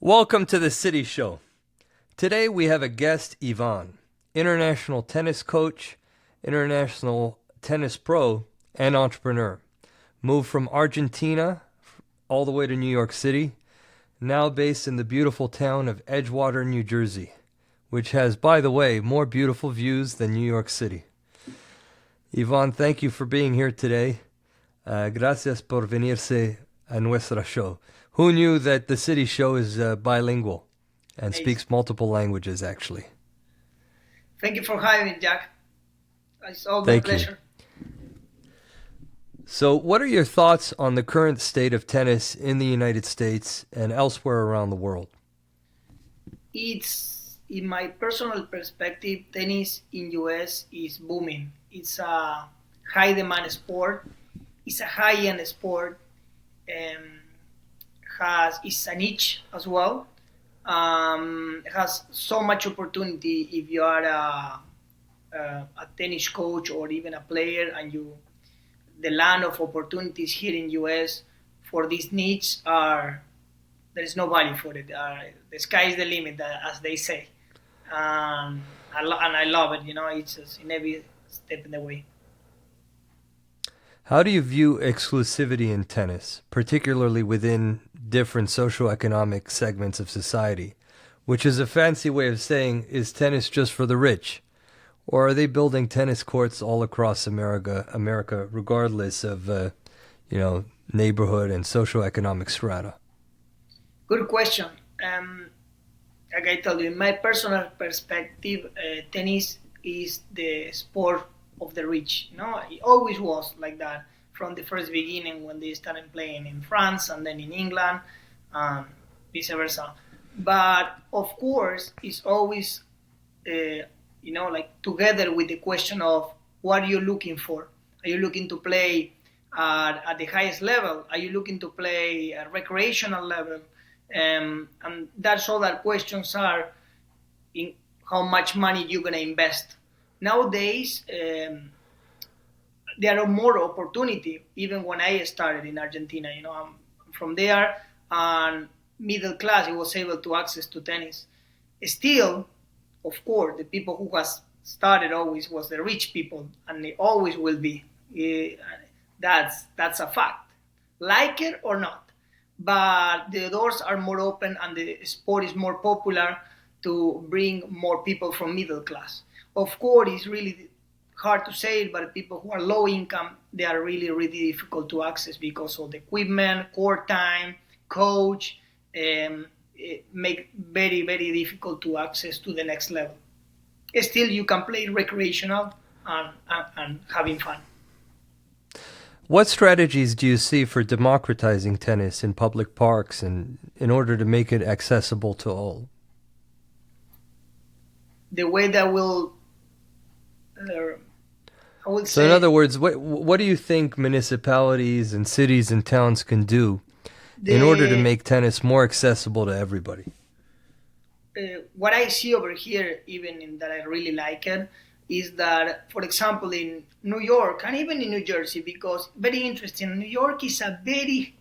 Welcome to the City Show. Today we have a guest, Ivan, international tennis coach, international tennis pro, and entrepreneur. Moved from Argentina all the way to New York City, now based in the beautiful town of Edgewater, New Jersey, which has, by the way, more beautiful views than New York City. Ivan, thank you for being here today. Gracias por venirse a nuestra show. Who knew that the City Show is bilingual and speaks multiple languages, actually? Thank you for having me, Jack. It's always a Thank you. pleasure. So, what are your thoughts on the current state of tennis in the United States and elsewhere around the world? It's, in my personal perspective, tennis in US is booming. It's a high demand sport. It's a high end sport. It's a niche as well. It has so much opportunity if you are a tennis coach or even a player, and the land of opportunities here in US for this niche are there is no value for it. The sky is the limit, as they say. And I love it. It's just in every step in the way. How do you view exclusivity in tennis, particularly within different socioeconomic segments of society, which is a fancy way of saying, is tennis just for the rich? Or are they building tennis courts all across America regardless of, neighborhood and socioeconomic strata? Good question. Like I told you, in my personal perspective, tennis is the sport of the rich. It always was like that from the first beginning when they started playing in France and then in England, and vice versa. But of course, it's always, like together with the question of what are you looking for? Are you looking to play at the highest level? Are you looking to play at recreational level? And that's all that questions are in how much money you're going to invest. Nowadays, there are more opportunity. Even when I started in Argentina, I'm from there, and middle class, I was able to access to tennis. Still, of course, the people who has started always was the rich people, and they always will be. That's a fact, like it or not. But the doors are more open, and the sport is more popular to bring more people from middle class. Of course, it's really hard to say it, but people who are low income, they are really, really difficult to access because of the equipment, court time, coach, it make very, very difficult to access to the next level. Still, you can play recreational and having fun. What strategies do you see for democratizing tennis in public parks and in order to make it accessible to all? The way that will, I would So, in say, other words, what do you think municipalities and cities and towns can do in order to the make tennis more accessible to everybody? what I see over here, even in that I really like it, is that, for example, in New York and even in New Jersey, because very interesting, New York is a very,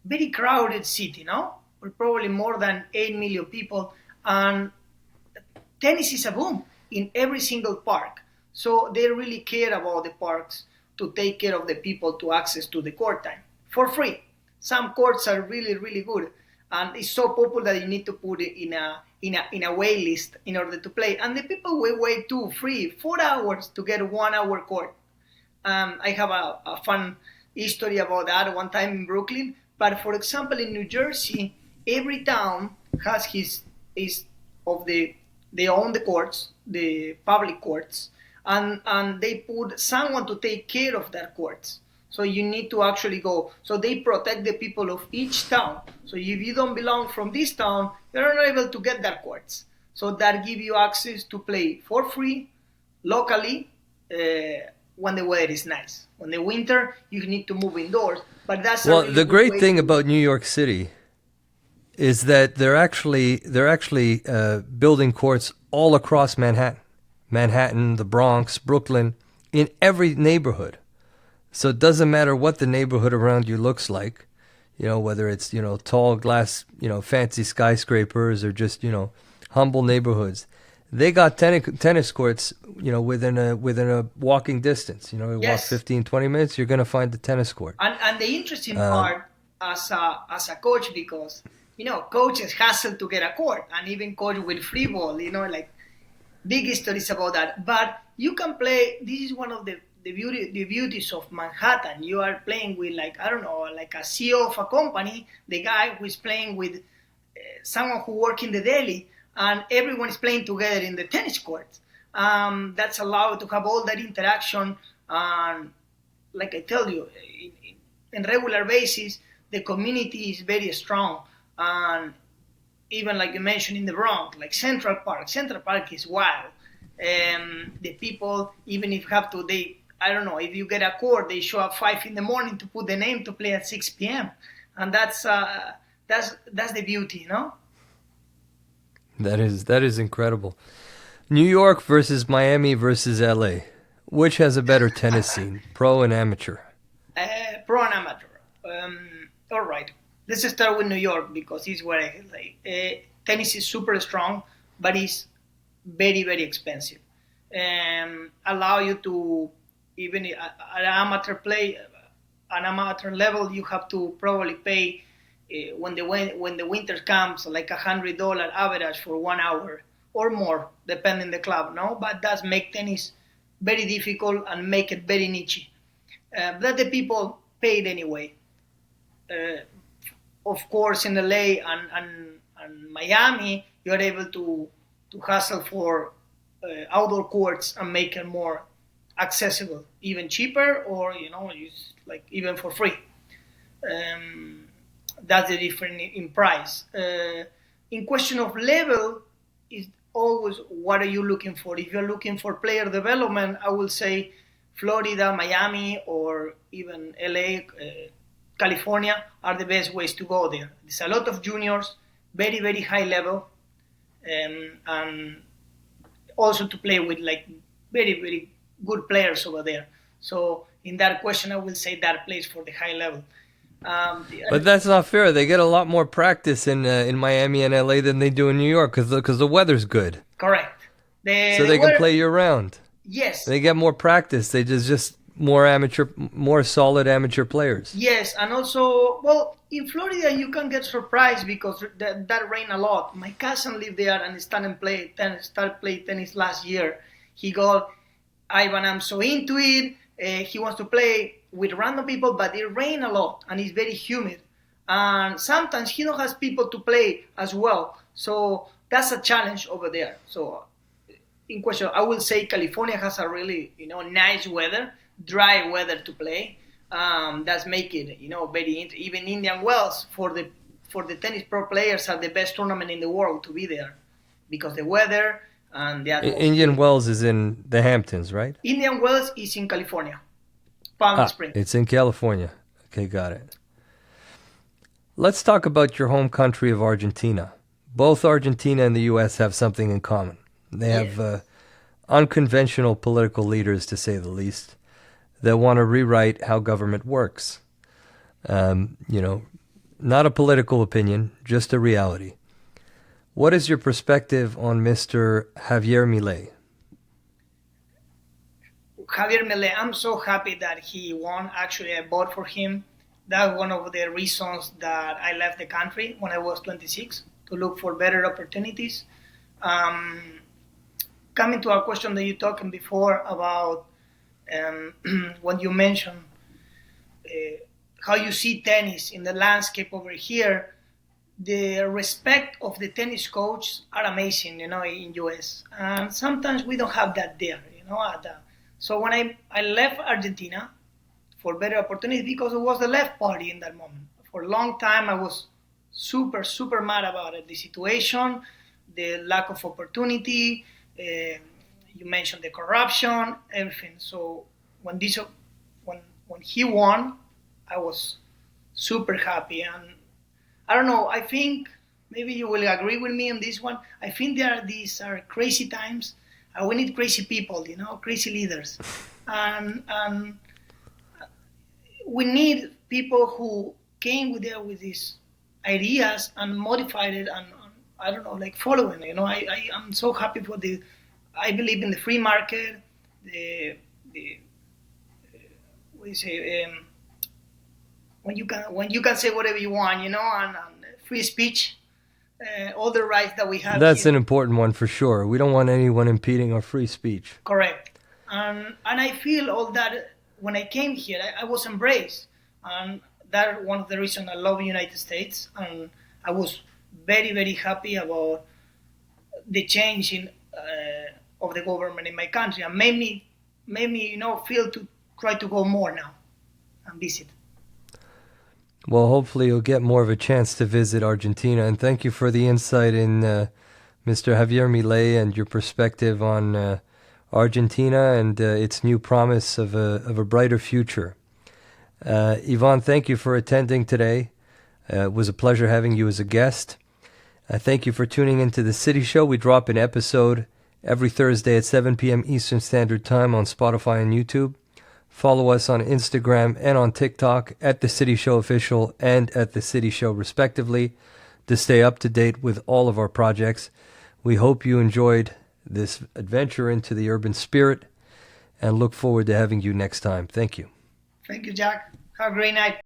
very crowded city, no? With probably more than 8 million people, and tennis is a boom in every single park. So they really care about the parks to take care of the people to access to the court time for free. Some courts are really, really good, and it's so popular that you need to put it in a wait list in order to play. And the people will wait 2, 3, 4 hours to get 1 hour court. I have a fun history about that one time in Brooklyn. But for example, in New Jersey, every town has his of they own the courts, the public courts, and they put someone to take care of their courts. So you need to actually go. So they protect the people of each town. So if you don't belong from this town, you're not able to get their courts. So that give you access to play for free locally when the weather is nice. When the winter, you need to move indoors. But that's a Well, really the good great way thing to. about New York City is that they're actually building courts all across Manhattan, the Bronx, Brooklyn, in every neighborhood. So it doesn't matter what the neighborhood around you looks like. whether it's, tall glass, fancy skyscrapers or just, humble neighborhoods. They got tennis courts, within a walking distance. You walk Yes. 15, 20 minutes, you're going to find the tennis court. And the interesting part as a coach, because coaches hassle to get a court, and even coach with free ball, like big stories about that. But you can play. This is one of the beauties of Manhattan. You are playing with, like, I don't know, like a CEO of a company, the guy who is playing with someone who works in the deli, and everyone is playing together in the tennis courts. That's allowed to have all that interaction. And like I tell you, in regular basis, the community is very strong. And even like you mentioned in the Bronx, like Central Park is wild. The people, even if have to, I don't know, if you get a court, they show up 5 a.m. to put the name to play at 6 p.m. And that's the beauty, That is incredible. New York versus Miami versus LA. Which has a better tennis scene, pro and amateur? Pro and amateur. All right. Let's start with New York, because it's where I like. Tennis is super strong, but it's very, very expensive. Allow you to, even at an amateur level, you have to probably pay when the winter comes, like $100 average for 1 hour or more, depending the club. No, but that's make tennis very difficult and make it very niche. But the people paid anyway. Of course, in LA and Miami, you are able to hustle for outdoor courts and make it more accessible, even cheaper, or use like even for free. That's the difference in price. In question of level, is always what are you looking for? If you're looking for player development, I will say Florida, Miami, or even LA, California are the best ways to go there. There's a lot of juniors, very, very high level, and also to play with like very, very good players over there. So in that question, I will say that place for the high level. But that's not fair. They get a lot more practice in Miami and LA than they do in New York because the weather's good. Correct. So they can play year round. Yes. They get more practice. They just more solid amateur players. Yes, and also, well, in Florida you can get surprised because that rain a lot. My cousin lived there and started play tennis last year. He got, Ivan, I'm so into it. He wants to play with random people, but it rain a lot and it's very humid. And sometimes he don't has people to play as well. So that's a challenge over there. So in question, I will say California has a really, nice weather, dry weather to play. That's make it, very even Indian Wells for the tennis pro players are the best tournament in the world to be there because the weather and the atmosphere. Indian Wells is in the Hamptons, right? Indian Wells is in California, Palm Springs. It's in California. Okay, got it. Let's talk about your home country of Argentina. Both Argentina and the U.S. have something in common. They have unconventional political leaders, to say the least, that want to rewrite how government works. Not a political opinion, just a reality. What is your perspective on Mr. Javier Milei? Javier Milei, I'm so happy that he won. Actually, I voted for him. That's one of the reasons that I left the country when I was 26, to look for better opportunities. Coming to a question that you talking before about when you mentioned how you see tennis in the landscape over here, the respect of the tennis coaches are amazing, in US. And sometimes we don't have that there, So when I left Argentina for better opportunities because it was the left party in that moment. For a long time, I was super, super mad about it. The situation, the lack of opportunity, you mentioned the corruption, everything. So when he won, I was super happy. And I don't know, I think maybe you will agree with me on this one. I think these are crazy times. We need crazy people, crazy leaders. And we need people who came with these ideas and modified it and I don't know, like following. I'm so happy for the. I believe in the free market, the what do you say, when you can say whatever you want, and free speech, all the rights that we have. That's here. an important one for sure. We don't want anyone impeding our free speech. Correct. And I feel all that when I came here, I was embraced, and that's one of the reasons I love the United States, and I was very very happy about the change in of the government in my country, and made me feel to try to go more now and visit. Well, hopefully you'll get more of a chance to visit Argentina, and thank you for the insight in Mr. Javier Milei and your perspective on Argentina and its new promise of a brighter future. Ivan, thank you for attending today. It was a pleasure having you as a guest. Thank you for tuning into The City Show. We drop an episode every Thursday at 7 p.m. Eastern Standard Time on Spotify and YouTube. Follow us on Instagram and on TikTok at The City Show Official and at The City Show respectively to stay up to date with all of our projects. We hope you enjoyed this adventure into the urban spirit and look forward to having you next time. Thank you. Thank you, Jack. Have a great night.